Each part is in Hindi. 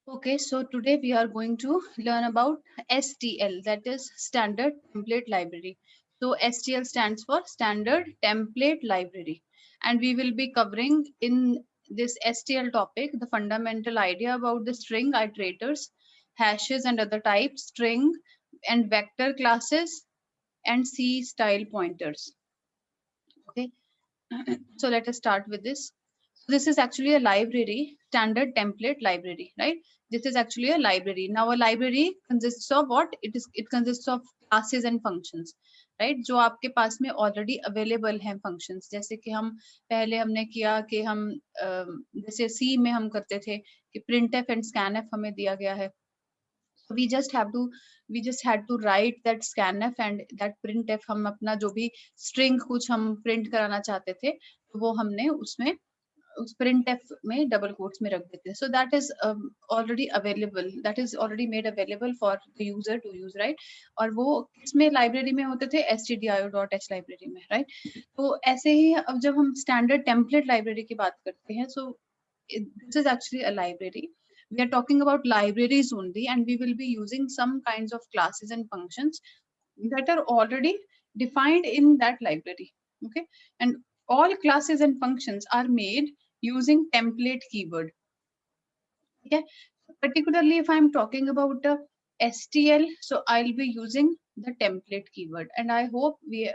Okay, so today we are going to learn about STL, that is Standard Template Library. So STL stands for Standard Template Library, and we will be covering in this STL topic the fundamental idea about the string iterators, hashes and other types, string and vector classes, and C style pointers. Okay, so let us start with this. So this is actually a library, standard template library, right? This is actually a library. Now a library consists of what? It consists of classes and functions, right? जो आपके पास में already available हैं functions. जैसे कि हम पहले हमने किया कि हम जैसे C में हम करते थे कि printf and scanf हमें दिया गया है. So we just had to write that scanf and that printf. हम अपना जो भी string कुछ हम print कराना चाहते थे तो वो हमने उसमें उस printf में double quotes में रख देते हैं. So that is already available, that is already made available for the user to use, right? और वो इसमें library में होते थे stdio.h library में, right? तो ऐसे ही अब जब हम standard template library की बात करते हैं, so this is actually a library. We are talking about libraries only, and we will be using some kinds of classes and functions that are already defined in that library. Okay, and all classes and functions are made using template keyword. Okay, particularly if I'm talking about STL, so I'll be using the template keyword, and I hope we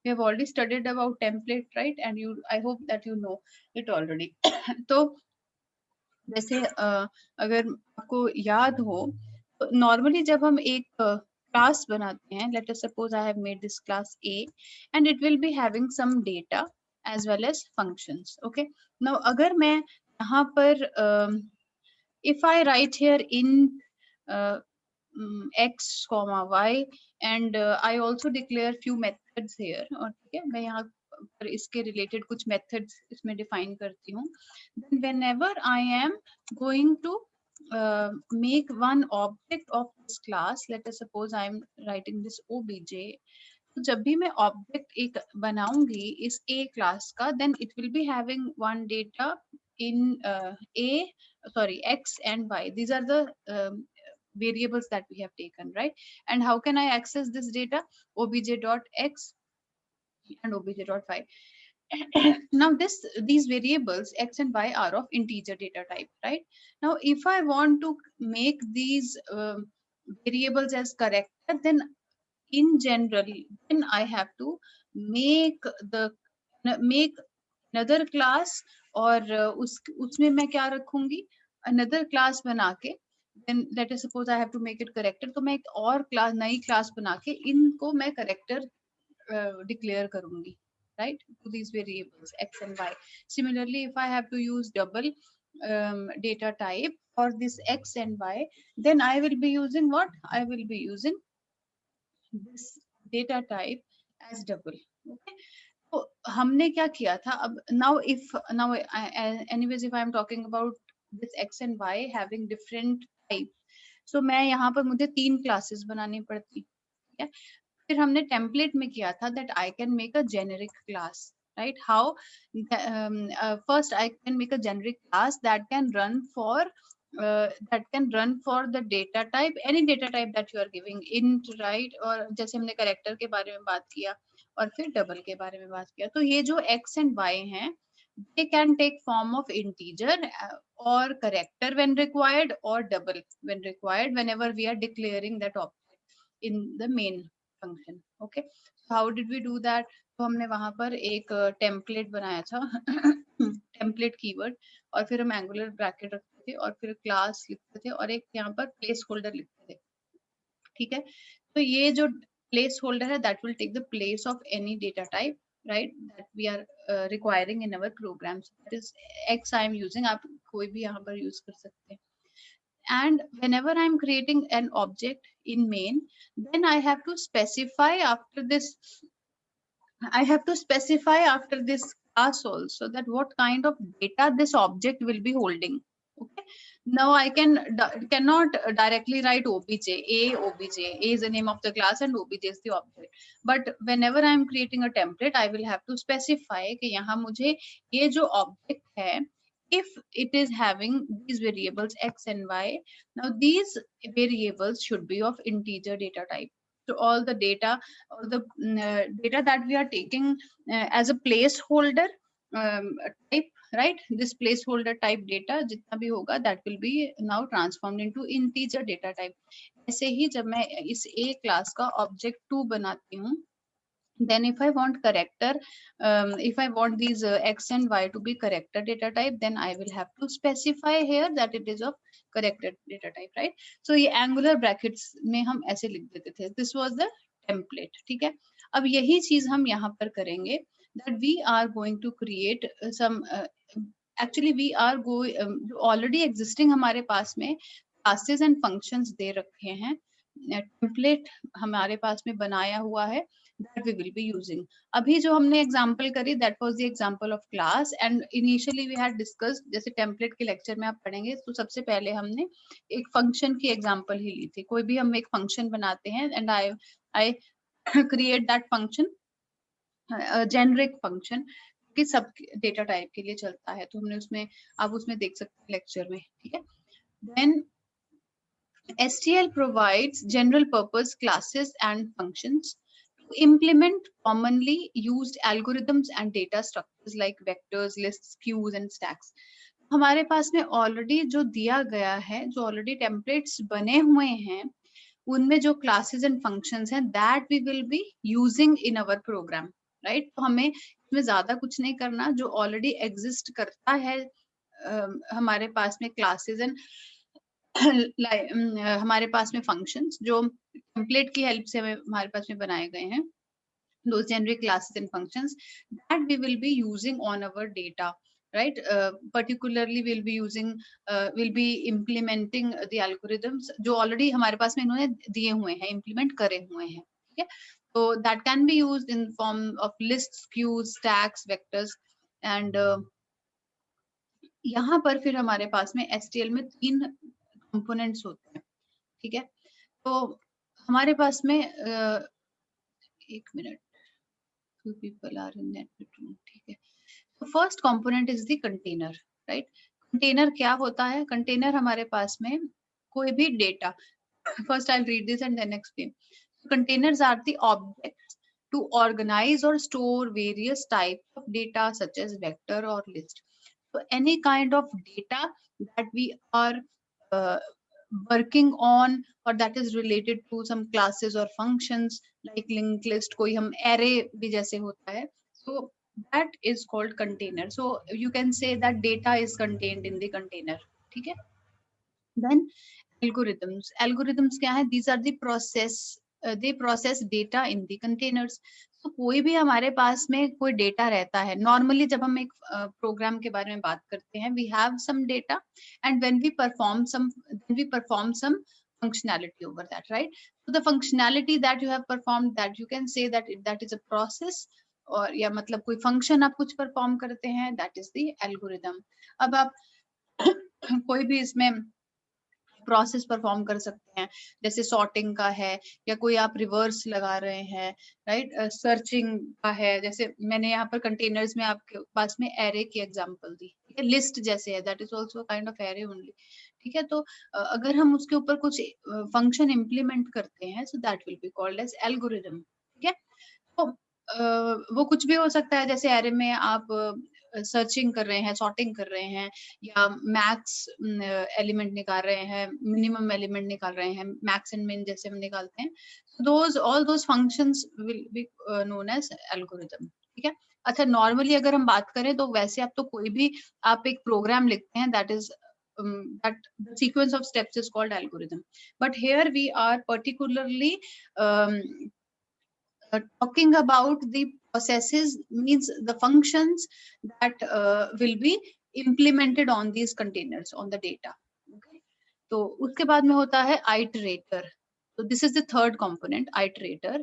have already studied about template, right? And I hope that you know it already. So जैसे अगर आपको याद हो तो नॉर्मली जब हम एक क्लास बनाते हैं, let us suppose I have made this class A and it will be having some data as well as functions. Okay, now अगर मैं यहाँ पर if I write here in x comma y and I also declare few methods here, और ठीक है मैं यहाँ पर इसके related कुछ methods इसमें define करती हूँ. Then whenever I am going to make one object of this class, let us suppose I am writing this obj. तो जब भी मैं object एक बनाऊंगी इस A class का, then it will be having one data in x and y. These are the variables that we have taken, right? And how can I access this data? Obj.x and obj.y. Now these variables x and y are of integer data type, right? Now if I want to make these variables as character, then in general then I have to make make another class, और उसमें मैं क्या रखूंगी, another class बना के, then let us suppose I have to make it character, तो मैं एक और class नई class बना के इनको मैं character declare करूंगी, right, to these variables x and y. Similarly, if I have to use double data type for this x and y, then I will be using what? I will be using this data type as double. Okay, तो हमने क्या किया था अब, now anyways if I am talking about this x and y having different type, so मैं यहाँ पर मुझे 3 classes बनानी पड़ती है. फिर हमने template में किया था that I can make a generic class, right? How first I can make a generic class that can run for the data type, any data type that you are giving, int, right? और जैसे हमने character के बारे में बात किया और फिर double के बारे में बात किया, तो ये जो x and y हैं, they can take form of integer or character when required, or double when required, whenever we are declaring that object in the main function. Okay, so how did we do that? तो हमने वहां पर एक टेम्पलेट बनाया था टेम्पलेट कीवर्ड, और फिर हम एंगुलर ब्रैकेट रखते थे और फिर क्लास लिखते थे और एक यहाँ पर प्लेस होल्डर लिखते थे. ठीक है, तो ये जो प्लेस होल्डर है that will take the place of any data type, right, that we are requiring in our programs. That is x I am using, आप कोई भी यहाँ पर use कर सकते हैं. And whenever I'm creating an object in main, then I have to specify after this class also that what kind of data this object will be holding. Okay, now I cannot directly write obj. A is the name of the class and obj is the object, but whenever I am creating a template I will have to specify कि यहाँ मुझे ये जो object है if it is having these variables x and y, now these variables should be of integer data type. So all the data, all the data that we are taking as a placeholder type, right, this placeholder type data jitna bhi hoga, that will be now transformed into integer data type. ऐसे ही जब मैं इस a class का object 2 बनाती हूँ, then if I want character, if I want these x and y to be character data type, then I will have to specify here that it is of character data type, right? So ये angular brackets में हम ऐसे लिख देते थे, this was the template, ठीक है? अब यही चीज हम यहाँ पर करेंगे, that we are going to create some actually we are going already existing हमारे पास में classes and functions दे रखे हैं, template हमारे पास में बनाया हुआ है, that we will be using. अभी जो हमने example करी, that was the example of class, and initially we had discussed, जैसे template के lecture में आप पढ़ेंगे तो सबसे पहले हमने एक function की example ही ली थी. कोई भी हम एक function बनाते हैं and I create that function, generic function कि सब data type के लिए चलता है, तो हमने उसमें, आप उसमें देख सकते हैं lecture में, ठीक है? Then STL provides general purpose classes and functions to implement commonly used algorithms and data structures like vectors, lists, queues and stacks. हमारे पास में already जो दिया गया है, जो already templates बने हुए हैं, उनमें जो classes and functions हैं, that we will be using in our program, right? तो हमें इसमें ज़्यादा कुछ नहीं करना, जो already exist करता है हमारे पास में classes and हमारे पास में functions जो template की help से हमारे पास में बनाए गए हैं, those generic classes and functions that we will be using on our data, right? Particularly we'll be implementing the algorithms जो already हमारे पास में इन्होंने दिए हुए हैं, implement करे हुए हैं, ठीक है? So that can be used in form of lists, queues, stacks, vectors, and यहाँ पर फिर हमारे पास में STL में 3 components होते हैं, ठीक है? तो हमारे पास में एक minute, few people are in that room, ठीक है? तो first component is the container, right? Container क्या होता है? Container हमारे पास में कोई भी data, first I'll read this and then explain. Containers are the objects to organize or store various types of data such as vector or list. So any kind of data that we are working on or that is related to some classes or functions like linked list, कोई हम array भी जैसे होता है, so that is called container. So you can say that data is contained in the container, ठीक है? Then algorithms क्या है? These are the process, they process data in the containers. So कोई भी हमारे पास में कोई data रहता है, normally जब हम एक program के बारे में बात करते हैं, we have some data and when we perform some functionality over that, right? So the functionality that you have performed, that you can say that that is a process, और या मतलब कोई function आप कुछ perform करते हैं, that is the algorithm. अब आप कोई भी इसमें प्रोसेस परफॉर्म कर सकते हैं, जैसे सॉर्टिंग का है या कोई आप रिवर्स लगा रहे हैं, राइट? सर्चिंग का है, जैसे मैंने यहाँ पर कंटेनर्स में आपके पास में एरे की एग्जांपल दी, ठीक है? लिस्ट जैसे है, that is also kind of array only, ठीक है? तो अगर हम उसके ऊपर कुछ फंक्शन इम्प्लीमेंट करते हैं, so that will be called as algorithm, ठीक है? तो वो कुछ भी हो सकता है, जैसे एरे में आप सर्चिंग कर रहे हैं, सॉर्टिंग कर रहे हैं, या मैक्स एलिमेंट निकाल रहे हैं, मिनिमम एलिमेंट निकाल रहे हैं, मैक्स एंड मिन जैसे हम निकालते हैं, those all those functions will be known as algorithm, ठीक है? अच्छा, नॉर्मली अगर हम बात करें तो वैसे आप तो कोई भी आप एक प्रोग्राम लिखते हैं, that is that the sequence of steps is called algorithm, but here we are particularly talking about the processes, means the functions that will be implemented on these containers on the data, okay? तो उसके बाद में होता है iterator. So this is the third component, iterator,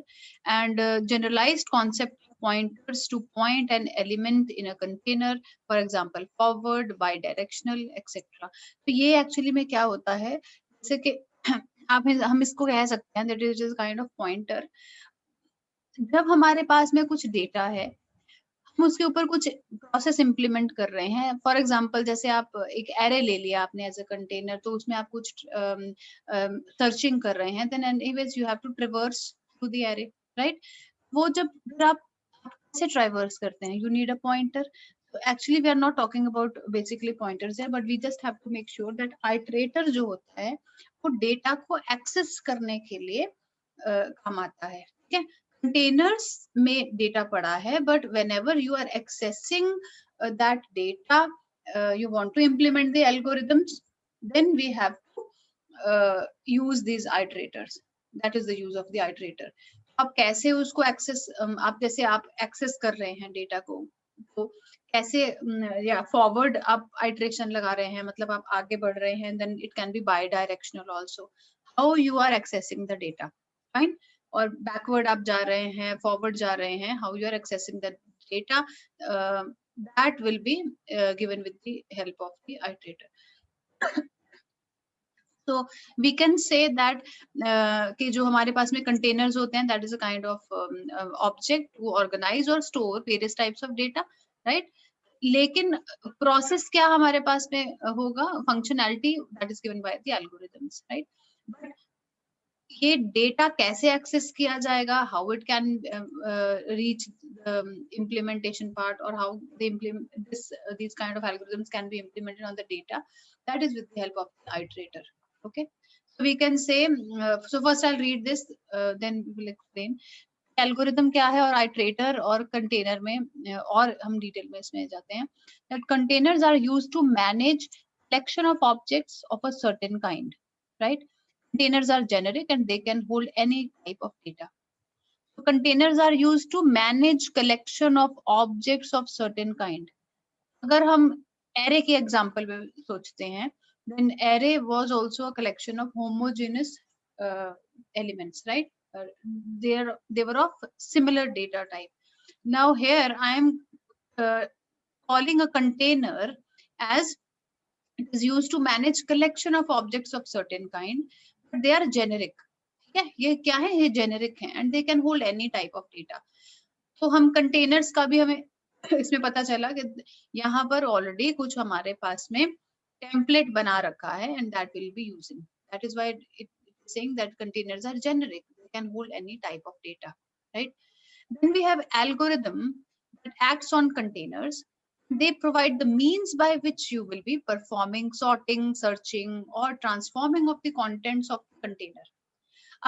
and generalized concept pointers to point an element in a container, for example forward, bidirectional, etc. तो ये actually में क्या होता है, जैसे कि आप हम इसको कह सकते हैं that it is kind of pointer. जब हमारे पास में कुछ डेटा है, हम हम उसके ऊपर कुछ प्रोसेस इंप्लीमेंट कर रहे हैं। फॉर एग्जांपल जैसे आप एक एरे ले लिया आपने एज अ कंटेनर, तो उसमें आप कुछ सर्चिंग कर रहे हैं, then anyways you have to traverse through the array, right? वो जब फिर आप कैसे ट्राइवर्स करते हैं, you need a pointer. Actually we are not talking about basically pointers है, but we just have to make sure that iterator जो होता है वो डेटा को एक्सेस करने के लिए काम आता है, ठीक है? कंटेनर्स में डेटा पड़ा है, but whenever you are accessing that data, you want to implement the algorithms, then we have to use these iterators. That is the use of the iterator. आप कैसे उसको एक्सेस, आप जैसे आप एक्सेस कर रहे हैं डेटा को, तो कैसे या फॉरवर्ड आप आइट्रेशन लगा रहे हैं, मतलब आप आगे बढ़ रहे हैं, then it can be bidirectional also, how you are accessing the data, fine. और बैकवर्ड आप जा रहे हैं, फॉरवर्ड जा रहे हैं, how you are accessing the data, that will be given with the help of the iterator. तो वी कैन से दैट कि जो हमारे पास में कंटेनर्स होते हैं, that is a kind of object to organise और store various types of data, right? लेकिन प्रोसेस क्या हमारे पास में होगा, functionality that is given by the algorithms, right? But ये डेटा कैसे एक्सेस किया जाएगा, how it can reach implementation part, or how they implement these kind of algorithms can be implemented on the data, that is with the help of the iterator. Okay, so we can say so first I'll read this, then we will explain algorithm क्या है और आइट्रेटर और कंटेनर में, और हम डिटेल में इसमें जाते हैं। That containers are used to manage collection of objects of a certain kind, right? Containers are generic and they can hold any type of data. So containers are used to manage collection of objects of certain kind. अगर हम array के example में सोचते हैं, then array was also a collection of homogeneous elements, right? They were of similar data type. Now here I am calling a container as it is used to manage collection of objects of certain kind, but they are generic. ठीक है, ये क्या है, ये generic है and they can hold any type of data. तो हम containers का भी हमें इसमें पता चला कि यहाँ पर already कुछ हमारे पास में template बना रखा है and that will be using. That is why it is saying that containers are generic. They can hold any type of data, right? Then we have algorithm that acts on containers. They provide the means by which you will be performing sorting, searching or transforming of the contents of the container.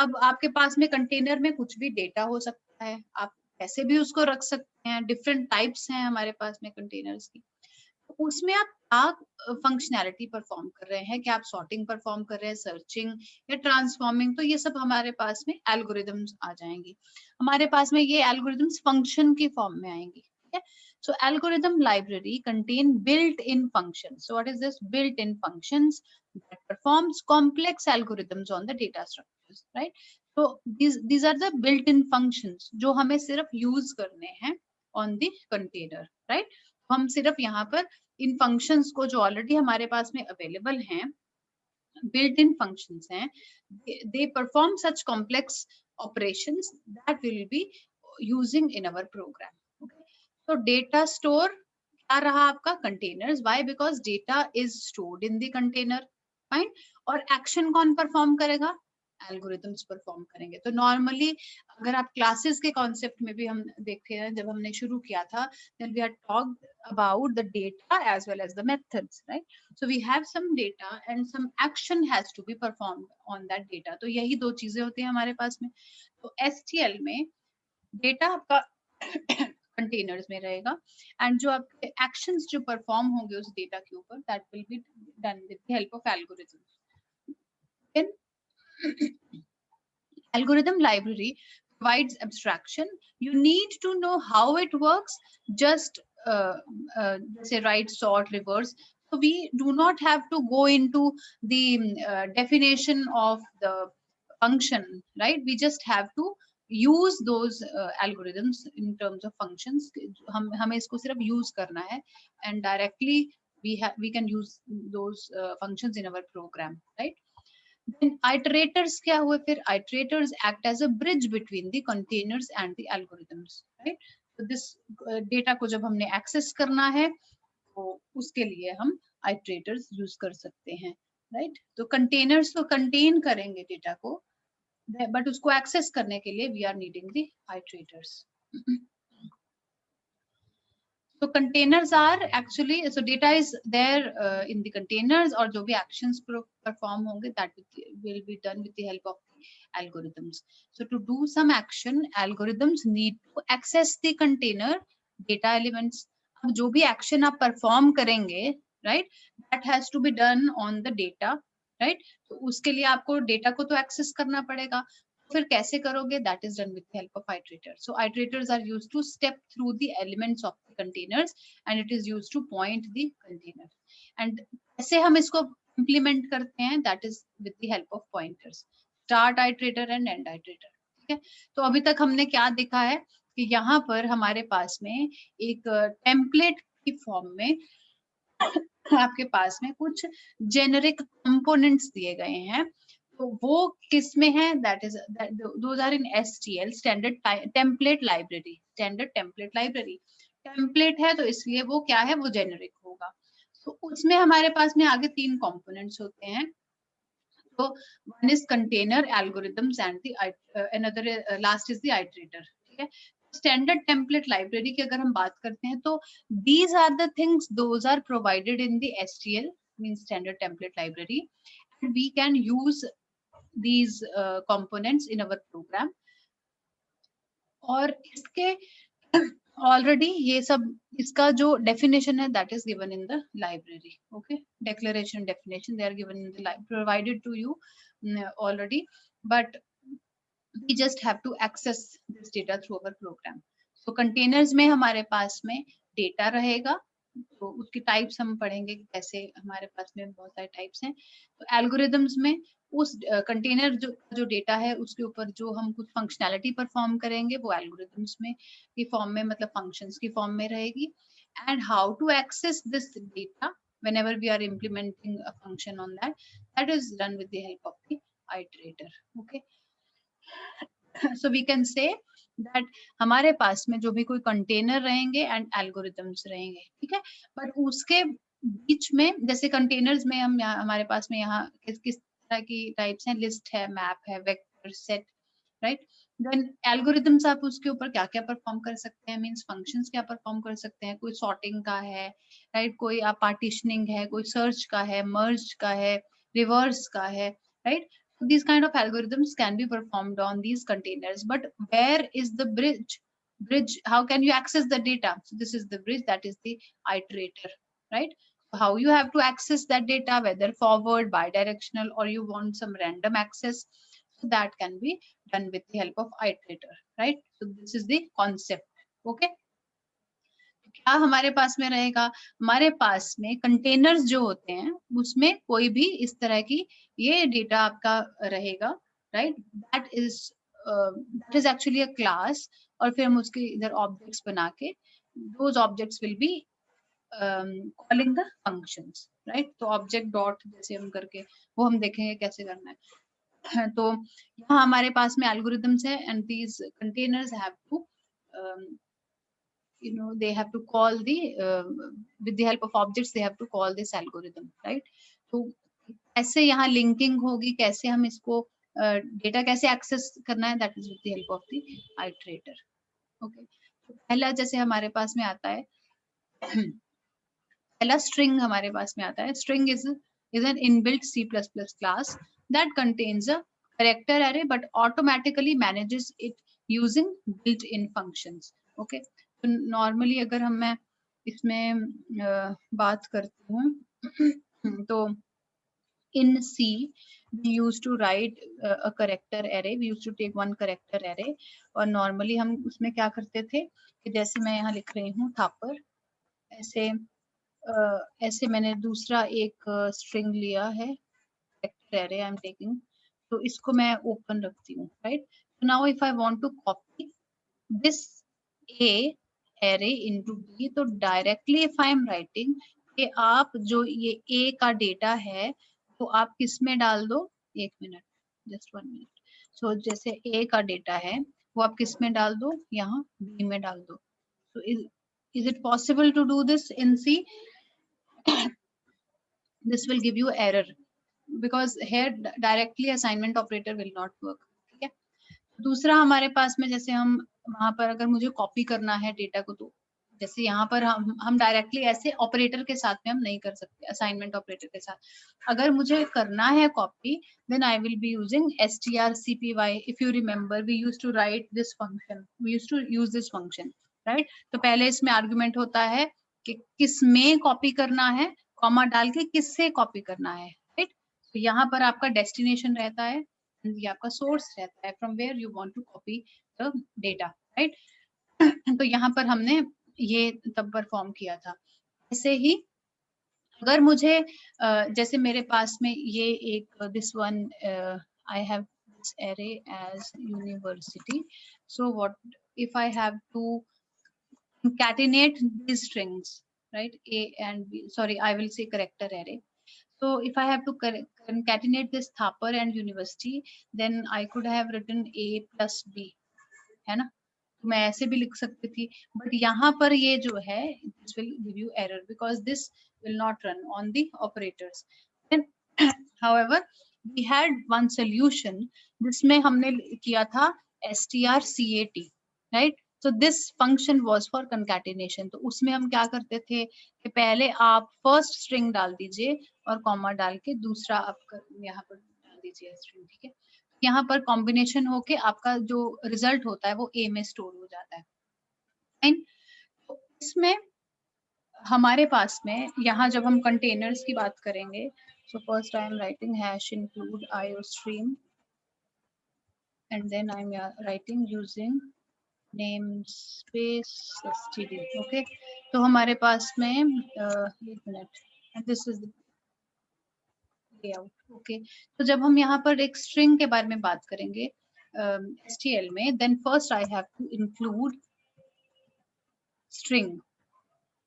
अब आपके पास में कंटेनर में कुछ भी डेटा हो सकता है, आप कैसे भी उसको रख सकते हैं, डिफरेंट टाइप्स हैं हमारे पास में कंटेनर्स की। तो उसमें आप फंक्शनैलिटी परफॉर्म कर रहे हैं, क्या आप सॉर्टिंग परफॉर्म कर रहे हैं, सर्चिंग या ट्रांसफॉर्मिंग, तो ये सब हमारे पास में एल्गोरिदम्स आ जाएंगी। हमारे पास में ये एल्गोरिदम्स फंक्शन की फॉर्म में आएंगी, ठीक है? So algorithm library contain built-in functions. So what is this? Built-in functions that performs complex algorithms on the data structures, right? So these are the built-in functions जो हमें सिर्फ use करने हैं on the container, right? हम सिर्फ यहाँ पर इन functions को जो already हमारे पास में available हैं, built-in functions हैं, they perform such complex operations that we will be using in our program. Okay? So data store क्या रहा आपका, containers. Why? Because data is stored in the container, fine. और action कौन perform करेगा, algorithms perform करेंगे। तो normally अगर आप classes के concept में भी हम देखते हैं, जब हमने शुरू किया था, then we had talked about the data as well as the methods, right? So we have some data and some action has to be performed on that data. तो यही दो चीजें होती हैं हमारे पास में। तो STL में डेटा आपका कंटेनर्स में रहेगा एंड जो आपके एक्शंस जो परफॉर्म होंगे उस डेटा के ऊपर, that will be done with the help of algorithms. Then algorithm library provides abstraction. You need to know how it works, just say write, sort, reverse. So we do not have to go into the definition of the function, right? We just have to use those algorithms in terms of functions. हमें इसको सिर्फ use करना है and directly we can use those functions in our program, right? Then iterators क्या हुए फिर, iterators act as a bridge between the containers and the algorithms, right? तो दिस डेटा को जब हमने एक्सेस करना है तो उसके लिए हम आइट्रेटर्स यूज कर सकते हैं, राइट। तो कंटेनर्स तो कंटेन करेंगे डेटा को, बट उसको एक्सेस करने के लिए we are needing the iterators. So containers are actually, so data is there in the containers, और जो भी actions perform होंगे that will be done with the help of algorithms. So to do some action, algorithms need to access the container data elements. अब जो भी action आप perform करेंगे, right, that has to be done on the data, right. तो उसके लिए आपको data को तो access करना पड़ेगा, फिर कैसे करोगे, that is done with the help of iterators. So iterators are used to step through the elements of the containers and it is used to point the container. And कैसे हम इसको implement करते हैं, that is with the help of pointers, start iterator and end iterator. ठीक है, तो अभी तक हमने क्या देखा है कि यहाँ पर हमारे पास में एक टेम्पलेट की फॉर्म में आपके पास में कुछ जेनरिक कंपोनेंट्स दिए गए हैं, तो वो किस में है, that is those are in STL, standard template library, standard template library. Template है तो इसलिए वो क्या है, वो जेनरिक होगा। तो उसमें हमारे पास में आगे 3 कंपोनेंट्स होते हैं, तो one is container, algorithms and the another last is the iterator. ठीक है, स्टैंडर्ड टेम्पलेट लाइब्रेरी की अगर हम बात करते हैं तो these are the things, those are provided in the STL, means standard template library, and we can use these components in our program. और इसके ऑलरेडी ये सब, इसका जो डेफिनेशन है that is given in the library. Okay, declaration definition, they are given in the library, provided to you already, but we just have to access this data through our program. So containers में हमारे पास में data रहेगा, तो उसकी टाइप्स हम पढ़ेंगे कैसे हमारे पास में बहुत सारे टाइप्स हैं। तो एल्गोरिदम्स में उस कंटेनर जो डेटा है उसके ऊपर जो हम कुछ फंक्शनैलिटी परफॉर्म करेंगे वो एल्गोरिदम्स में की फॉर्म में, मतलब फंक्शंस की फॉर्म में रहेगी। And how to access this data whenever we are implementing a function on that is done with the help of the iterator. Okay, so we can say that हमारे पास में जो भी कोई कंटेनर रहेंगे एंड एल्गोरिथम्स रहेंगे, ठीक है, बट उसके बीच में जैसे कंटेनर्स में हम हमारे पास में यहाँ किस तरह की टाइप्स हैं, लिस्ट है, मैप है, vector, set, right. Then algorithms आप उसके ऊपर क्या क्या परफॉर्म कर सकते हैं, मींस फंक्शंस क्या परफॉर्म कर सकते हैं, कोई सॉर्टिंग का है, राइट, कोई आप पार्टीशनिंग है, कोई सर्च का है, मर्ज का है, रिवर्स का है, right. So these kind of algorithms can be performed on these containers, but where is the bridge? How can you access the data? So this is the bridge, that is the iterator, right? So how you have to access that data, whether forward, bidirectional, or you want some random access, so that can be done with the help of iterator, right? So this is the concept. Okay, क्या हमारे पास में रहेगा, हमारे पास में कंटेनर्स जो होते हैं उसमें कोई भी इस तरह की ये डेटा आपका रहेगा, right. That is actually a class, और फिर हम उसके इधर ऑब्जेक्ट्स बना के those objects will be calling the functions, right. तो ऑब्जेक्ट डॉट जैसे हम करके वो हम देखेंगे कैसे करना है। तो यहाँ हमारे पास में एल्गोरिथम्स है and these containers have to they have to call the with the help of objects they have to call this algorithm, right? तो कैसे यहाँ लिंकिंग होगी, कैसे हम इसको डेटा कैसे एक्सेस करना है, that is with the help of the iterator. Okay, तो पहला जैसे हमारे पास में आता है पहला string हमारे पास में आता है, string is an inbuilt C++ class that contains a character array but automatically manages it using built-in functions. Okay, तो नॉर्मली अगर मैं इसमें बात करती हूँ तो in C we used to write a character array, we used to take one character array, और normally हम उसमें क्या करते थे कि जैसे मैं यहाँ लिख रही हूँ थापर, ऐसे मैंने दूसरा एक string लिया है, character array I am taking, तो इसको मैं open रखती हूँ, right? So now if I want to copy this A array into B, तो directly if I am writing कि आप जो ये A का डेटा है तो आप किस में डाल दो, एक मिनट, just 1 minute. So जैसे A का डेटा है वो आप किस में डाल दो, यहाँ B में डाल दो, So is it possible to do this in C? This will give you error because here directly assignment operator will not work. ठीक है, दूसरा हमारे पास में जैसे हम वहां पर अगर मुझे कॉपी करना है डेटा को, तो जैसे यहाँ पर हम डायरेक्टली ऐसे ऑपरेटर के साथ में हम नहीं कर सकते, असाइनमेंट ऑपरेटर के साथ अगर मुझे करना है copy, then I will be using strcpy. If you remember we use to write this function, we use to use this function, right? तो पहले इसमें आर्गुमेंट होता है कि किस में कॉपी करना है, कॉमा डाल के किससे कॉपी करना है, राइट? तो यहाँ पर आपका डेस्टिनेशन रहता है, ये आपका सोर्स रहता है from where you want to copy the data, right? तो यहाँ पर हमने ये तब परफॉर्म किया था। ऐसे ही अगर मुझे जैसे मेरे पास में ये एक this one I have this array as university, so what if I have to concatenate these strings, right? A and B, sorry, I will say character array. So if I have to concatenate this Thapar and university, then I could have written A plus B, है ना? तो मैं ऐसे भी लिख सकती थी, बट यहाँ पर ये जो है this will give you error because this will not run on the operators. Then however we had one solution जिसमें हमने किया था strcat, right? So this function was for concatenation. तो उसमें हम क्या करते थे कि पहले आप फर्स्ट स्ट्रिंग डाल दीजिए और कॉमा डाल के दूसरा आप यहाँ पर डाल दीजिए स्ट्रिंग, ठीक है? यहाँ पर कॉम्बिनेशन होके आपका जो रिजल्ट होता है वो ए में स्टोर हो जाता है, फाइन? तो इसमें हमारे पास में यहाँ जब हम कंटेनर्स की बात करेंगे, so first I am writing hash include iostream and then I am writing using namespace std, okay? तो हमारे पास में एक minute, and this is the layout, okay? तो जब हम यहाँ पर एक string के बारे में बात करेंगे STL में, then first I have to include string,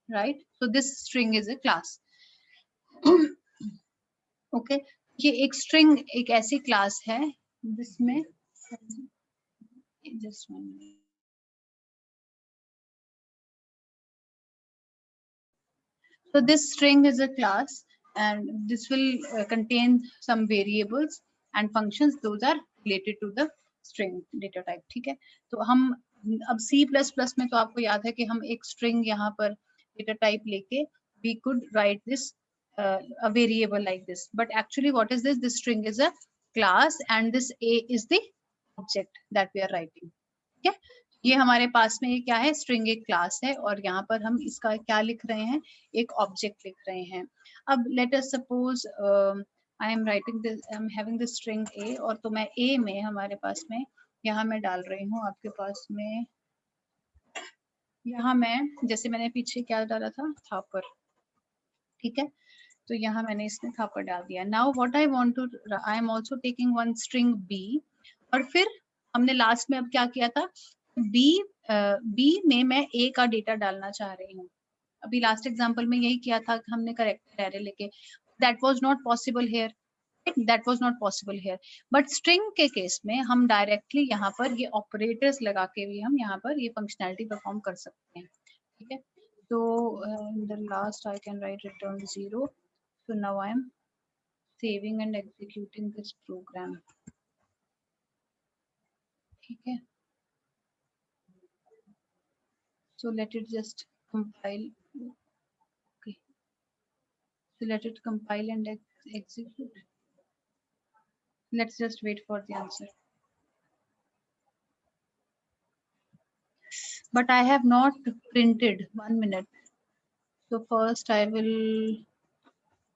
right? So this string is a class. Okay, ये एक string एक ऐसी class है जिसमें just one minute. So this string is a class and this will contain some variables and functions, those are related to the string data type, ठीक है? तो हम अब C++ में तो आपको याद है कि हम एक string यहाँ पर data type लेके we could write this a variable like this, but actually what is this? This string is a class and this A is the object that we are writing, ठीक है? ये हमारे पास में ये क्या है, स्ट्रिंग एक क्लास है और यहाँ पर हम इसका क्या लिख रहे हैं, एक ऑब्जेक्ट लिख रहे हैं। अब let us suppose I am writing this, I am having this string ए, और तो मैं ए में हमारे पास में यहाँ मैं डाल रही हूँ आपके पास में, यहाँ मैं जैसे मैंने पीछे क्या डाला था, थापर, ठीक है? तो यहाँ मैंने इसमें थापर डाल दिया। Now what I want to, I am also taking one string B, और फिर हमने लास्ट में अब क्या किया था, बी में मैं ए का डेटा डालना चाह रही हूँ। अभी लास्ट एग्जांपल में यही किया था कि हमने करेक्टर एरे लेके, that was not possible here, that was not possible here, but string के केस में हम डायरेक्टली यहाँ पर ये ऑपरेटर्स लगा के भी हम यहाँ पर ये फंक्शनैलिटी परफॉर्म कर सकते हैं, ठीक है? तो in the last I can write return 0. So now I am saving and executing this program, ठीक है? So let it just compile. Okay. So let it compile and execute. Let's just wait for the answer. But I have not printed. 1 minute. So first I will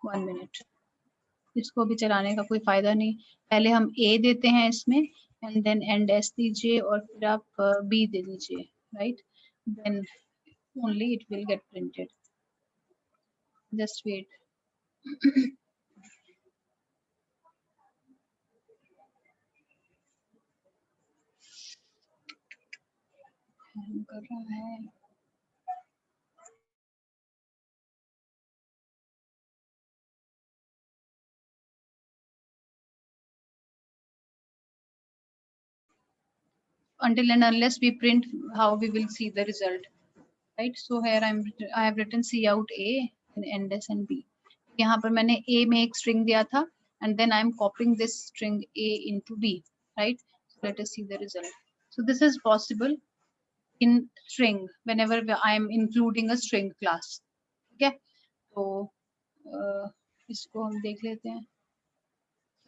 1 minute. इसको भी चलाने का कोई फायदा नहीं, पहले हम A देते हैं इसमें and then end S दीजिए और फिर आप B दे दीजिए, right? Then only it will get printed. Just wait. कर रहा है। Until and unless we print, how we will see the result? right? So here I have written C out A and end S and B. यहाँ पर मैंने A में एक string दिया था and then I am copying this string A into B, right? So let us see the result. So this is possible in string whenever I am including a string class. ठीक है, तो इसको हम देख लेते हैं.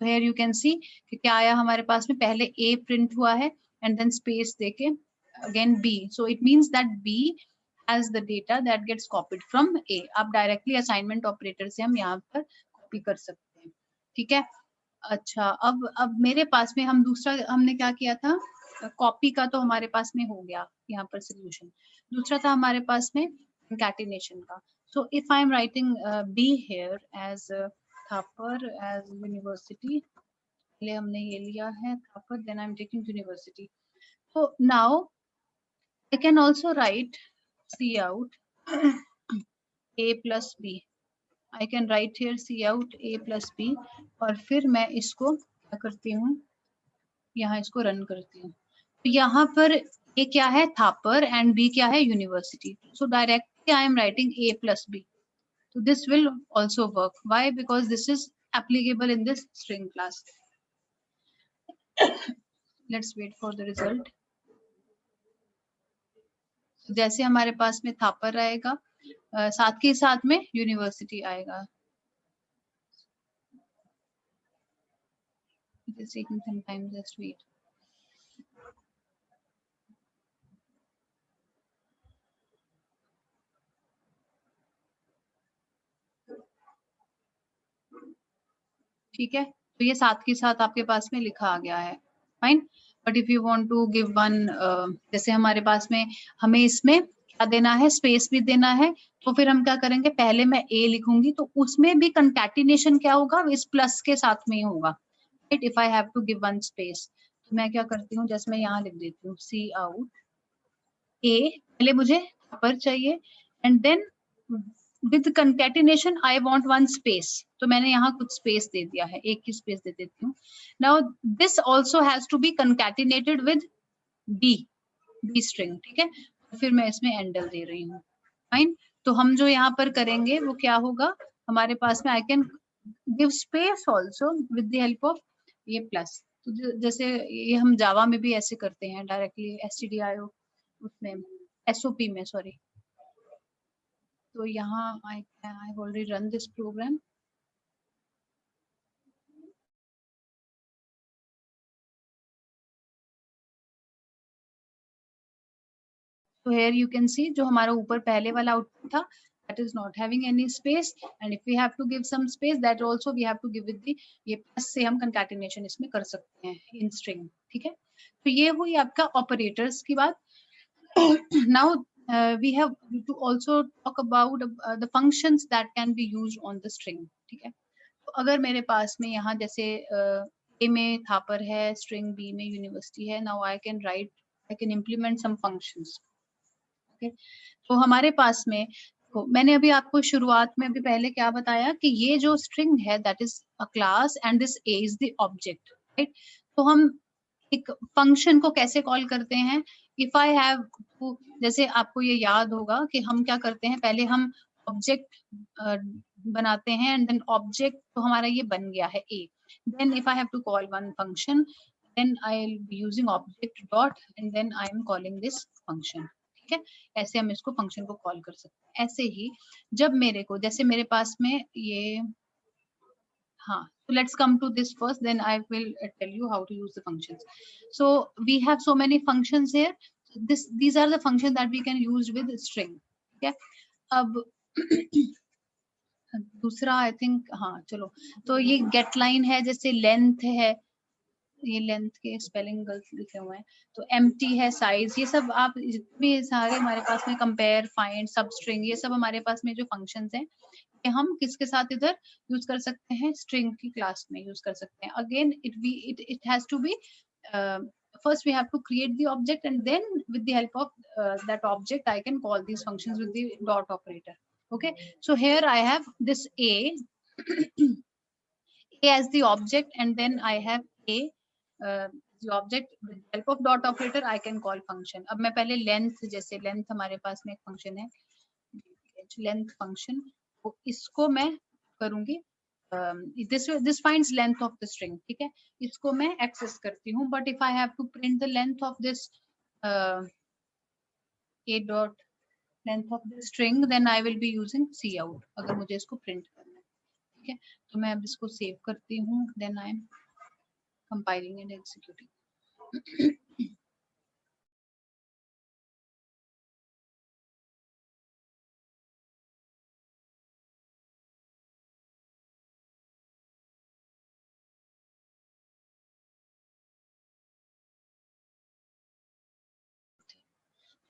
So here you can see कि क्या आया हमारे पास में, पहले A print हुआ है and then space देके again B. So it means that B has the data that gets copied from A. आप directly assignment operator से हम यहाँ पर copy कर सकते हैं. ठीक है, अच्छा अब मेरे पास में हम दूसरा हमने क्या किया था, कॉपी का तो हमारे पास में हो गया यहाँ पर सोल्यूशन. दूसरा था हमारे पास में concatenation का. So if I am writing B here as Thapar as university, पहले हमने ये लिया है Thapar, then I am taking university. So now I can also write C out A plus B. I can write here C out A plus B और फिर मैं इसको क्या करती हूँ, यहाँ इसको रन करती हूँ. तो यहाँ पर A क्या है, Thapar, and B क्या है, university. So directly I am writing A plus B. So this will also work. Why? Because this is applicable in this string class. Let's wait for the result. So जैसे हमारे पास में Thapar आएगा, साथ के साथ में university आएगा. It is taking some time, just wait. ठीक है, तो ये साथ के साथ आपके पास में लिखा आ गया है, fine. But if you want to give one, जैसे हमारे पास में हमें इसमें क्या देना है, स्पेस भी देना है, तो फिर हम क्या करेंगे, पहले मैं A लिखूंगी तो उसमें भी कंकैटिनेशन क्या होगा, इस प्लस के साथ में ही होगा, right. If I have to give one space, तो मैं क्या करती हूँ, जैसे मैं यहाँ लिख देती हूँ C out A, पहले मुझे पर चाहिए and then with concatenation I want one space, तो मैंने यहाँ कुछ space दे दिया है, एक की space दे देती हूँ. Now this also has to be concatenated with B string, ठीक है, फिर मैं इसमें endl दे रही हूँ, फाइन. तो हम जो यहाँ पर करेंगे वो क्या होगा, हमारे पास में I can give space also with the help of ये प्लस. तो जैसे ये हम जावा में भी ऐसे करते हैं, डायरेक्टली stdio उसमें SOP में, सॉरी. तो यहाँ I have already run this program. So here you can see जो हमारा ऊपर पहले वाला आउटपुट था, that is not having any space, and if we have to give some space, that also we have to give with the ये plus से हम concatenation इसमें कर सकते हैं in string, ठीक है. तो ये हुई आपका operators की बात. Now we have to also talk about the functions that can be used on the string, ठीक है. तो अगर मेरे पास में यहाँ जैसे A में Thapar है, string B में university है, now I can implement some functions. Okay. तो हमारे पास में मैंने अभी आपको शुरुआत में अभी पहले क्या बताया कि ये जो स्ट्रिंग है that is a class and this A is the object, right. तो हम एक फंक्शन को कैसे कॉल करते हैं, इफ आई हैव टू, जैसे आपको ये याद होगा कि हम क्या करते हैं, पहले हम ऑब्जेक्ट बनाते हैं एंड देन ऑब्जेक्ट, तो हमारा ये बन गया है A. Then if I have to call one function, then I will be using object dot and then I am calling this function, ठीक है. ऐसे हम इसको फंक्शन को कॉल कर सकते हैं. ऐसे ही जब मेरे को, जैसे मेरे पास में ये, हाँ, so let's come to this first, then I will tell you how to use the functions. So we have so many functions here. These are the functions that we can use with string, ठीक है. अब दूसरा आई थिंक, हाँ चलो, तो ये गेट लाइन है, जैसे लेंथ है, ये लेंथ के स्पेलिंग गलत लिखे हुए हैं, तो एम्प्टी है, साइज, ये सब आप भी सारे हमारे पास में, कंपेयर, फाइंड, सब स्ट्रिंग, ये सब हमारे पास में जो फंक्शंस हैं, कि हम किसके साथ इधर यूज कर सकते हैं, स्ट्रिंग की क्लास में यूज कर सकते हैं. Again it has to be, first we have to create the object and then with the help of that object I can call these functions with the dot operator. Okay, so here I have this A as the object and then I have A the object with help of dot operator I can call function. अब मैं पहले length, जैसे length हमारे पास में एक function है length function, तो इसको मैं करूंगी this finds length of the string, ठीक है, इसको मैं access करती हूँ. But if I have to print the length of this a dot length of the string, then I will be using cout अगर मुझे इसको print करना है. ठीक है, तो मैं अब इसको सेव करती हूँ. Then I am compiling and executing.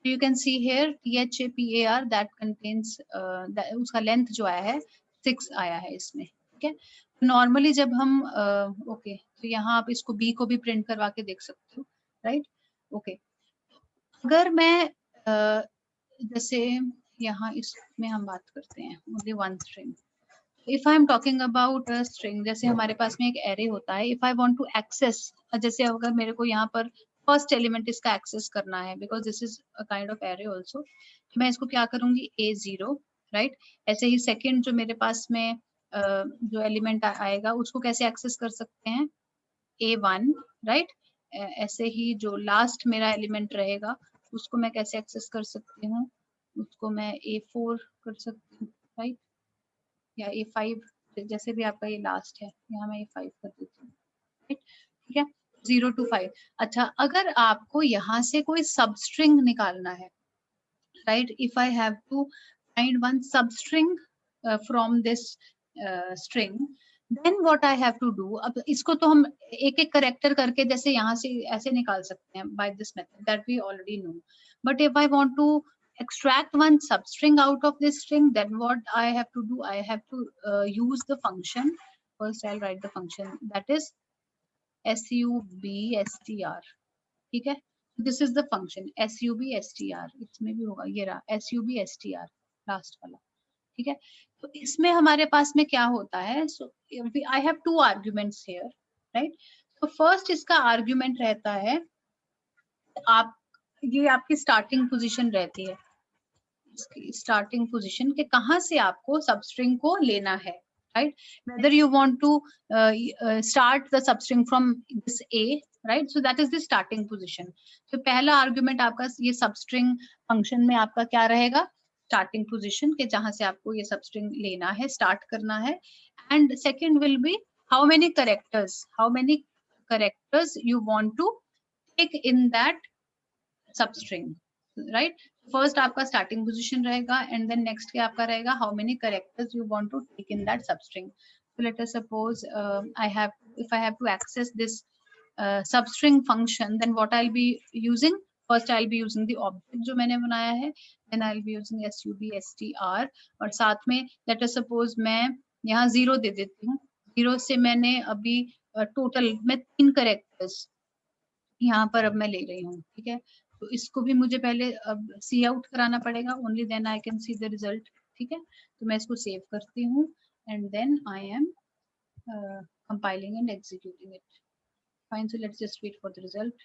You can see here THAPAR that contains उसका length जो आया है 6 आया है इसमें. ठीक है, नॉर्मली जब हम ओके, तो यहाँ आप इसको B को भी प्रिंट करवा के देख सकते हो, राइट. ओके, अगर मैं जैसे यहाँ इसमें हम बात करते हैं only one string. If I am talking about a string, जैसे हमारे पास में एक एरे होता है. If I want to access, जैसे अगर मेरे को यहाँ पर फर्स्ट एलिमेंट इसका एक्सेस करना है, because this is a kind of array also, मैं इसको क्या करूंगी A0, राइट. ऐसे ही सेकंड जो मेरे पास में जो एलिमेंट आएगा उसको कैसे एक्सेस कर सकते हैं, A1, राइट. ऐसे ही जो लास्ट मेरा एलिमेंट रहेगा उसको मैं कैसे एक्सेस कर सकती हूँ, उसको मैं A4 कर सकती हूँ, राइट, या A5, जैसे भी आपका ये लास्ट है, यहाँ मैं A5 कर देती हूँ, राइट. ठीक है, 0 to 5. अच्छा, अगर आपको यहाँ से कोई सबस्ट्रिंग निकालना है, right, if I have to find one substring from this string, then what I have to do. अब इसको तो हम एक एक करेक्टर करके जैसे यहाँ से ऐसे निकाल सकते हैं by this method that we already know. But if I want to extract one substring out of this string, then what I have to do, I have to use the function. First I'll write the function, that is substr. ठीक है, this is the function substr. इसमें भी होगा, ये रहा substr लास्ट वाला. ठीक है, तो इसमें हमारे पास में क्या होता है, so I have two arguments here, right. So first इसका argument रहता है, आप ये आपकी स्टार्टिंग पोजीशन रहती है, स्टार्टिंग पोजीशन के कहाँ से आपको सबस्ट्रिंग को लेना है, right. Whether you want to start the substring from this A, right. So that is the starting position. तो पहला आर्गुमेंट आपका ये सबस्ट्रिंग फंक्शन में आपका क्या रहेगा, स्टार्टिंग पोजीशन के जहां से आपको ये सबस्ट्रिंग लेना है, स्टार्ट करना है. And second will be how many characters you want to take in that substring, right. First आपका स्टार्टिंग पोजीशन रहेगा एंड देन नेक्स्ट क्या आपका रहेगा, how many characters you want to take in that substring. So let us suppose if I have to access this substring function, then what I'll be using, first I'll be using the object जो मैंने बनाया है, then I'll be using substr, और साथ में let us suppose मैं यहाँ 0 दे देती हूँ. 0 से मैंने अभी टोटल मैं 3 कैरेक्टर्स यहाँ पर अब मैं ले रही हूँ. ठीक है, तो इसको भी मुझे पहले अब सी आउट कराना पड़ेगा, only then I can see the result. ठीक है, तो मैं इसको सेव करती हूँ and then I am compiling and executing it. Fine, so let's just wait for the result.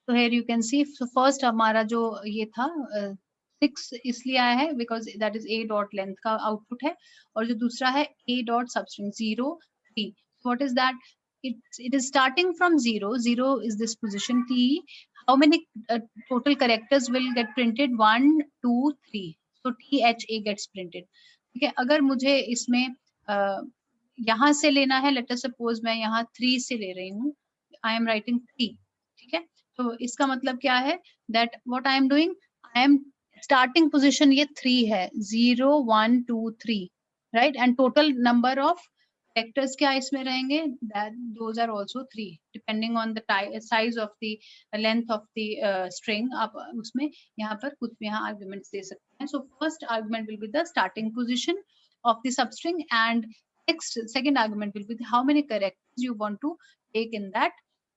So here you can see, so first हमारा जो ये था 6 इसलिए आया है because that is A dot length का आउटपुट है, और जो दूसरा है A dot substring 0 3. What is that, it is starting from 0. 0 is this position T. How many total characters will get printed, 1 2 3. So THA gets printed. ठीक है, अगर मुझे इसमें यहाँ से लेना है, लेट अस सपोज मैं यहाँ 3 से ले रही हूँ, आई एम राइटिंग 3. ठीक है, तो इसका मतलब क्या है, that what I am doing, I am starting position ये 3 है, 0 1 2 3, right. And total number of characters क्या इसमें रहेंगे, that those are also 3 depending on the size of the length of the string. आप उसमें यहाँ पर कुछ भी यहाँ आर्गुमेंट्स दे सकते हैं. So first argument will be the starting position of the substring, and next second argument will be how many characters you want to take in that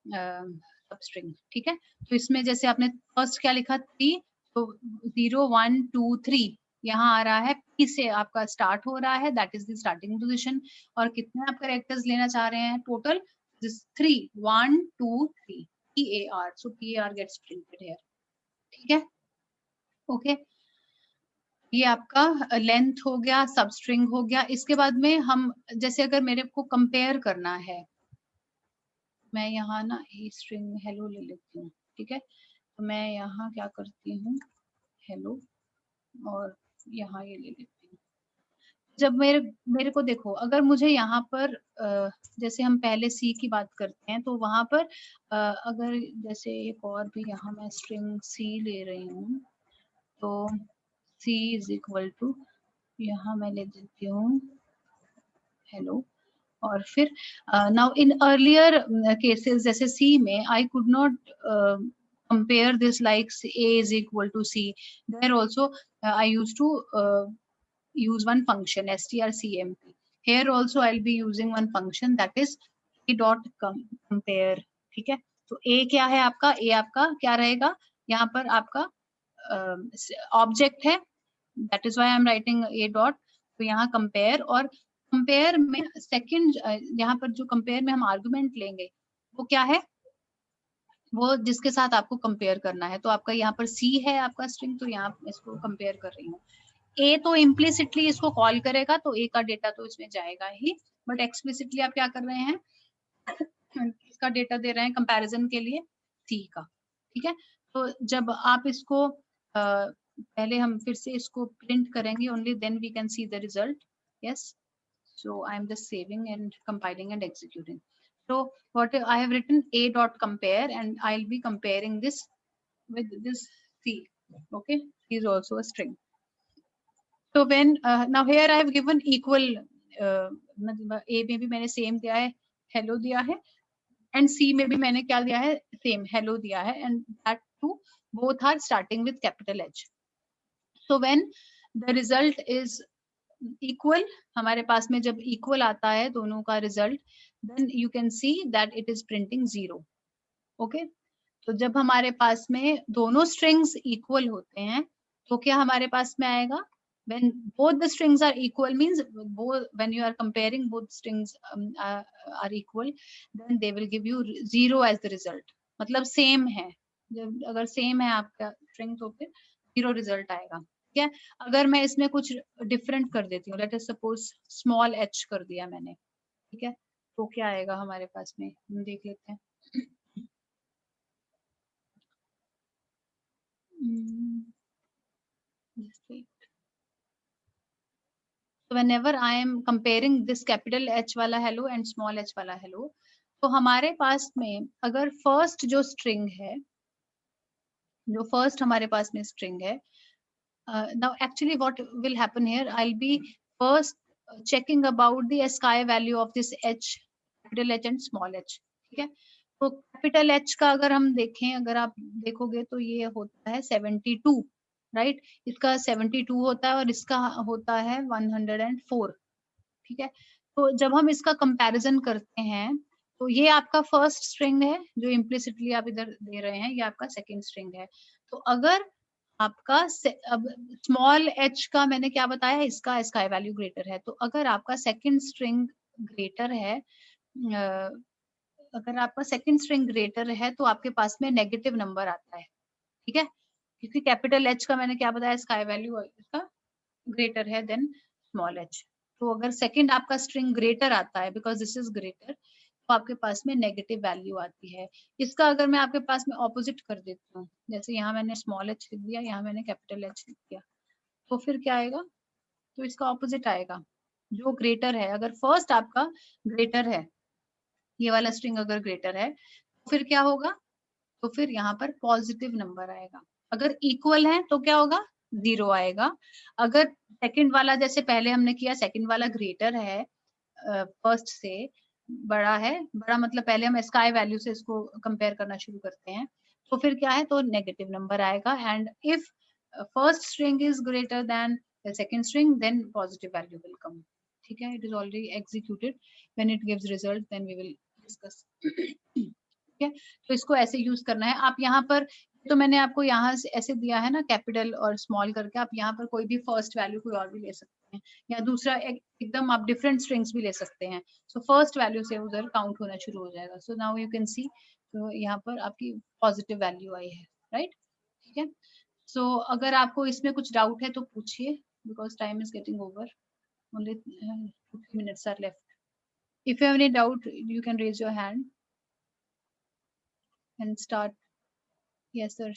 substring, ठीक है। तो इसमें जैसे आपने फर्स्ट क्या लिखा 3, तो 0 1 2 3 यहाँ आ रहा है, P से आपका स्टार्ट हो रहा है, that is the starting position. और कितने आप कैरेक्टर्स लेना चाह रहे हैं total? 3 1 2 3 PAR, so PAR gets printed here, ठीक है। ओके, ये आपका लेंथ हो गया, सबस्ट्रिंग हो गया। इसके बाद में हम जैसे अगर मेरे को कंपेयर करना है, मैं यहाँ ना ए स्ट्रिंग हेलो ले लेती हूँ, ठीक है। तो मैं यहाँ क्या करती हूँ, हेलो, और यहाँ ये ले लेती हूँ। जब मेरे को देखो, अगर मुझे यहाँ पर जैसे हम पहले सी की बात करते हैं, तो वहां पर अगर जैसे एक और भी यहाँ मैं स्ट्रिंग सी ले रही हूँ, तो सी इज इक्वल टू, यहाँ मैं ले देती हूँ हेलो। और फिर नाउ इन अर्लियर केसेस जैसे सी में I could not compare this like a is equal to c. There also I used to use one function strcmp. Here also I'll be using one function that is a dot compare, ठीक है। तो a क्या है आपका, a आपका क्या रहेगा, यहाँ पर आपका ऑब्जेक्ट है, that is why I'm writing a dot। तो यहाँ compare, और कंपेयर में सेकंड, यहाँ पर जो कंपेयर में हम आर्गुमेंट लेंगे वो क्या है, वो जिसके साथ आपको कंपेयर करना है। तो आपका यहाँ पर सी है आपका स्ट्रिंग, तो यहाँ इसको कंपेयर कर रही हूँ। ए तो इम्प्लिसिटली इसको कॉल करेगा, तो ए का डेटा तो इसमें जाएगा ही, बट एक्सप्लिसिटली आप क्या कर रहे हैं, इसका डेटा दे रहे हैं कंपैरिजन के लिए सी का, ठीक है। तो जब आप इसको पहले हम फिर से इसको प्रिंट करेंगे, only then we can see the result. Yes, so I'm just saving and compiling and executing. So what I have written a dot compare, and I'll be comparing this with this c. Okay, c is also a string. So when now here I have given equal, मतलब a में भी मैंने same दिया है, hello दिया है, and c में भी मैंने क्या दिया है, same hello दिया है, and that too both are starting with capital H. So when the result is equal, हमारे पास में जब इक्वल आता है दोनों का result, then you can see that it is printing 0। Okay, तो जब हमारे पास में दोनों स्ट्रिंग्स इक्वल होते हैं, तो क्या हमारे पास में आएगा, when both the strings are equal means both, when you are comparing both strings are equal, then they will give you 0 as the result। मतलब सेम है, जब अगर सेम है आपका स्ट्रिंग तो फिर 0 रिजल्ट आएगा, ठीक है। अगर मैं इसमें कुछ डिफरेंट कर देती हूँ, let us suppose small h कर दिया मैंने, ठीक है, तो क्या आएगा हमारे पास में, हम देख लेते हैं। So whenever I am comparing this capital H वाला hello and small h वाला hello, तो हमारे पास में अगर फर्स्ट जो स्ट्रिंग है, जो फर्स्ट हमारे पास में स्ट्रिंग है, now actually what will happen here, I'll be first checking about the ASCII value of this h, capital H and small h, ठीक है। तो कैपिटल H का अगर हम देखें, अगर आप देखोगे तो ये होता है 72, राइट, इसका 72 होता है और इसका होता है 104, ठीक है। तो जब हम इसका कंपैरिजन करते हैं, तो ये आपका फर्स्ट स्ट्रिंग है जो इम्प्लिसिटली आप इधर दे रहे हैं, ये आपका सेकंड स्ट्रिंग है। तो अगर आपका अब स्मॉल h का मैंने क्या बताया, इसका ASCII वैल्यू ग्रेटर है, तो अगर आपका सेकंड स्ट्रिंग ग्रेटर है, अगर आपका सेकंड स्ट्रिंग ग्रेटर है, तो आपके पास में नेगेटिव नंबर आता है, ठीक है, क्योंकि कैपिटल H का मैंने क्या बताया, ASCII वैल्यू इसका ग्रेटर है देन स्मॉल h। तो अगर सेकंड आपका स्ट्रिंग ग्रेटर आता है, बिकॉज दिस इज ग्रेटर, तो आपके पास में नेगेटिव वैल्यू आती है। इसका अगर मैं आपके पास में ऑपोजिट कर देती हूँ, जैसे यहाँ मैंने स्मॉल h लिख दिया, यहाँ मैंने कैपिटल H लिख दिया, तो फिर क्या आएगा, तो इसका ऑपोजिट आएगा, जो ग्रेटर है। अगर फर्स्ट आपका ग्रेटर है, ये वाला स्ट्रिंग अगर ग्रेटर है, तो फिर क्या होगा, तो फिर यहाँ पर पॉजिटिव नंबर आएगा। अगर इक्वल है तो क्या होगा, 0 आएगा। अगर सेकंड वाला जैसे पहले हमने किया, सेकंड वाला ग्रेटर है फर्स्ट से, बड़ा है, बड़ा मतलब पहले हम ASCII वैल्यू से इसको कंपेयर करना शुरू करते हैं, तो फिर क्या है, तो नेगेटिव नंबर आएगा। And if first string is greater than the second string, then positive value will come, ठीक है। It is already executed, when it gives result then we will discuss. ठीक है, तो इसको ऐसे यूज करना है। आप यहाँ पर, तो मैंने आपको यहाँ से ऐसे दिया है ना कैपिटल और स्मॉल करके, आप यहाँ पर कोई भी फर्स्ट वैल्यू कोई और भी ले सकते हैं, या दूसरा एकदम आप डिफरेंट स्ट्रिंग्स भी ले सकते हैं। सो फर्स्ट वैल्यू से उधर काउंट होना शुरू हो जाएगा। सो नाउ यू कैन सी, तो यहाँ पर आपकी पॉजिटिव वैल्यू आई है, राइट? ठीक है, सो अगर आपको इसमें कुछ डाउट है तो पूछिए, because time is getting over, only 2 minutes are left. If you have any doubt, you can raise your hand and start. Yes, sir.